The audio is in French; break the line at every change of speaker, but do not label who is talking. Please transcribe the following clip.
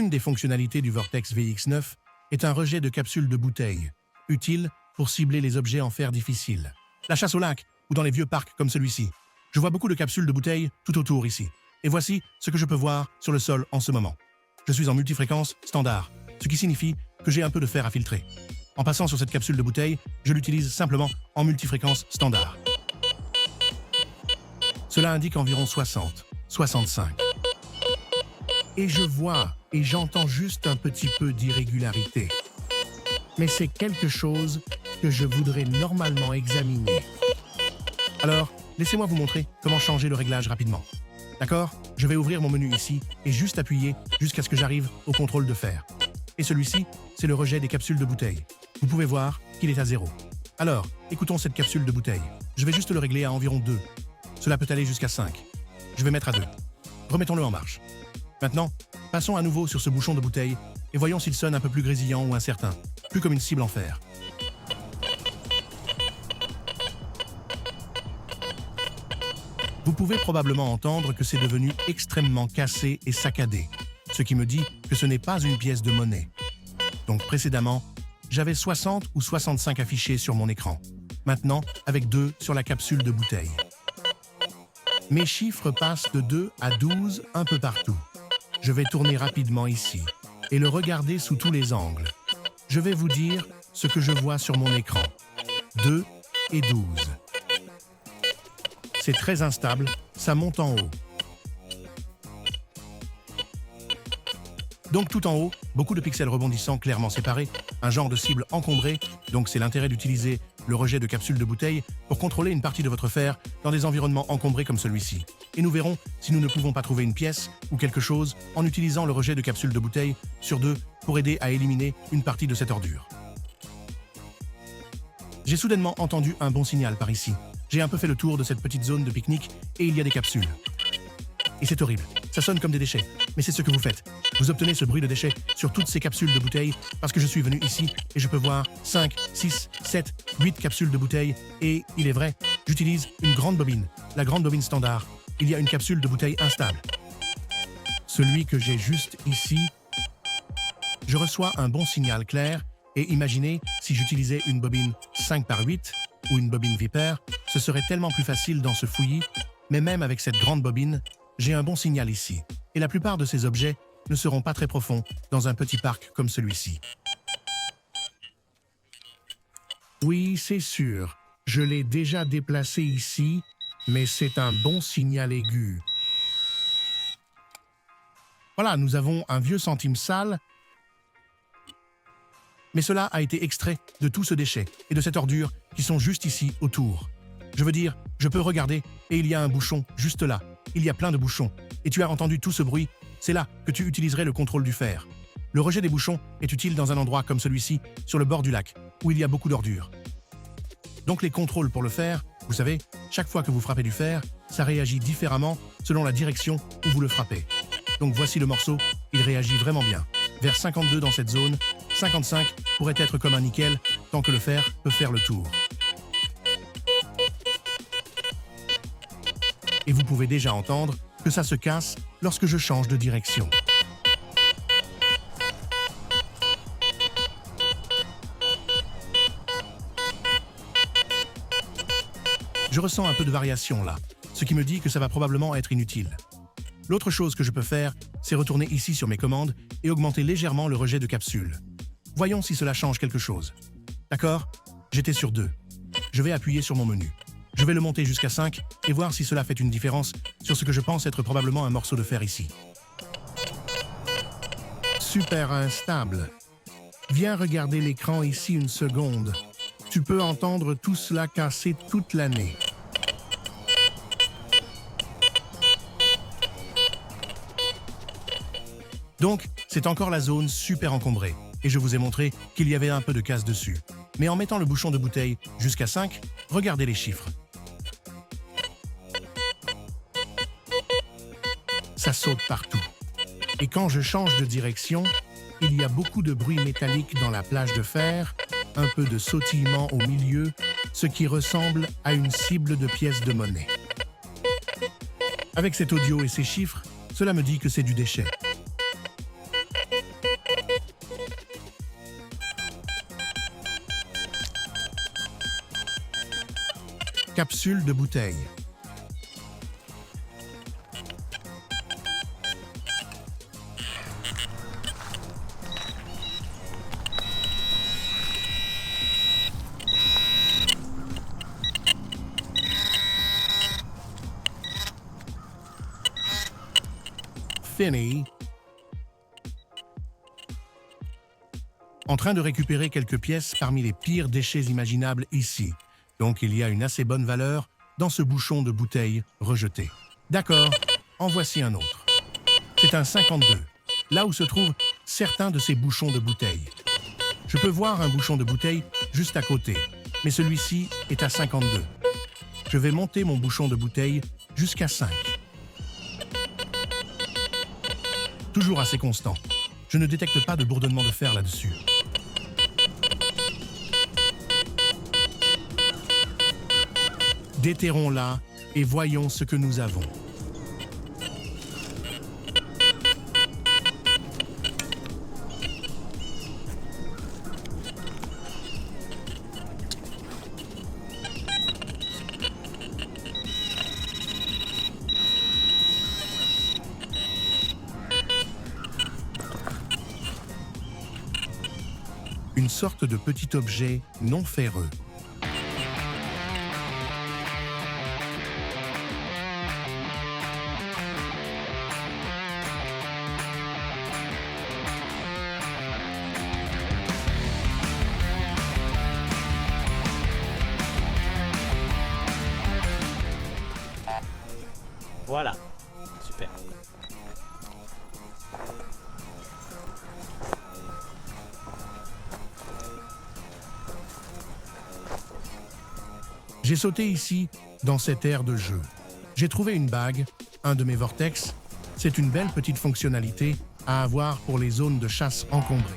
Une des fonctionnalités du Vortex VX9 est un rejet de capsules de bouteilles, utile pour cibler les objets en fer difficile. La chasse au lac ou dans les vieux parcs comme celui-ci. Je vois beaucoup de capsules de bouteilles tout autour ici. Et voici ce que je peux voir sur le sol en ce moment. Je suis en multifréquence standard, ce qui signifie que j'ai un peu de fer à filtrer. En passant sur cette capsule de bouteille, je l'utilise simplement en multifréquence standard. Cela indique environ 60, 65. Et je vois et j'entends juste un petit peu d'irrégularité. Mais c'est quelque chose que je voudrais normalement examiner. Alors, laissez-moi vous montrer comment changer le réglage rapidement. D'accord? Je vais ouvrir mon menu ici et juste appuyer jusqu'à ce que j'arrive au contrôle de fer. Et celui-ci, c'est le rejet des capsules de bouteille. Vous pouvez voir qu'il est à 0. Alors, écoutons cette capsule de bouteille. Je vais juste le régler à environ 2. Cela peut aller jusqu'à 5. Je vais mettre à 2. Remettons-le en marche. Maintenant, passons à nouveau sur ce bouchon de bouteille et voyons s'il sonne un peu plus grésillant ou incertain, plus comme une cible en fer. Vous pouvez probablement entendre que c'est devenu extrêmement cassé et saccadé, ce qui me dit que ce n'est pas une pièce de monnaie. Donc précédemment, j'avais 60 ou 65 affichés sur mon écran. Maintenant, avec 2 sur la capsule de bouteille. Mes chiffres passent de 2 à 12 un peu partout. Je vais tourner rapidement ici et le regarder sous tous les angles. Je vais vous dire ce que je vois sur mon écran. 2 et 12. C'est très instable, ça monte en haut. Donc tout en haut, beaucoup de pixels rebondissants clairement séparés, un genre de cible encombrée, donc c'est l'intérêt d'utiliser le rejet de capsules de bouteille pour contrôler une partie de votre fer dans des environnements encombrés comme celui-ci. Et nous verrons si nous ne pouvons pas trouver une pièce ou quelque chose en utilisant le rejet de capsules de bouteille sur 2 pour aider à éliminer une partie de cette ordure. J'ai soudainement entendu un bon signal par ici. J'ai un peu fait le tour de cette petite zone de pique-nique et il y a des capsules. Et c'est horrible, ça sonne comme des déchets, mais c'est ce que vous faites. Vous obtenez ce bruit de déchets sur toutes ces capsules de bouteilles parce que je suis venu ici et je peux voir 5, 6, 7, 8 capsules de bouteilles et, il est vrai, j'utilise une grande bobine, la grande bobine standard. Il y a une capsule de bouteille instable. Celui que j'ai juste ici, je reçois un bon signal clair et imaginez si j'utilisais une bobine 5x8 ou une bobine Viper, ce serait tellement plus facile dans ce fouillis, mais même avec cette grande bobine, j'ai un bon signal ici. Et la plupart de ces objets ne seront pas très profonds dans un petit parc comme celui-ci. Oui, c'est sûr, je l'ai déjà déplacé ici, mais c'est un bon signal aigu. Voilà, nous avons un vieux centime sale, mais cela a été extrait de tout ce déchet et de cette ordure qui sont juste ici autour. Je veux dire, je peux regarder et il y a un bouchon juste là. Il y a plein de bouchons. Et tu as entendu tout ce bruit, c'est là que tu utiliserais le contrôle du fer. Le rejet des bouchons est utile dans un endroit comme celui-ci, sur le bord du lac, où il y a beaucoup d'ordures. Donc les contrôles pour le fer, vous savez, chaque fois que vous frappez du fer, ça réagit différemment selon la direction où vous le frappez. Donc voici le morceau, il réagit vraiment bien. Vers 52 dans cette zone, 55 pourrait être comme un nickel, tant que le fer peut faire le tour. Et vous pouvez déjà entendre que ça se casse lorsque je change de direction. Je ressens un peu de variation là, ce qui me dit que ça va probablement être inutile. L'autre chose que je peux faire, c'est retourner ici sur mes commandes et augmenter légèrement le rejet de capsules. Voyons si cela change quelque chose. D'accord? J'étais sur 2. Je vais appuyer sur mon menu. Je vais le monter jusqu'à 5 et voir si cela fait une différence sur ce que je pense être probablement un morceau de fer ici. Super instable. Viens regarder l'écran ici une seconde. Tu peux entendre tout cela casser toute l'année. Donc, c'est encore la zone super encombrée. Et je vous ai montré qu'il y avait un peu de casse dessus. Mais en mettant le bouchon de bouteille jusqu'à 5, regardez les chiffres. Ça saute partout. Et quand je change de direction, il y a beaucoup de bruit métallique dans la plage de fer, un peu de sautillement au milieu, ce qui ressemble à une cible de pièces de monnaie. Avec cet audio et ces chiffres, cela me dit que c'est du déchet. Capsule de bouteille. Finney. En train de récupérer quelques pièces parmi les pires déchets imaginables ici. Donc il y a une assez bonne valeur dans ce bouchon de bouteille rejeté. D'accord, en voici un autre. C'est un 52, là où se trouvent certains de ces bouchons de bouteille. Je peux voir un bouchon de bouteille juste à côté, mais celui-ci est à 52. Je vais monter mon bouchon de bouteille jusqu'à 5. Toujours assez constant. Je ne détecte pas de bourdonnement de fer là-dessus. Déterrons-la et voyons ce que nous avons. Une sorte de petit objet non ferreux.
Voilà, super.
J'ai sauté ici, dans cette aire de jeu. J'ai trouvé une bague, un de mes vortex. C'est une belle petite fonctionnalité à avoir pour les zones de chasse encombrées.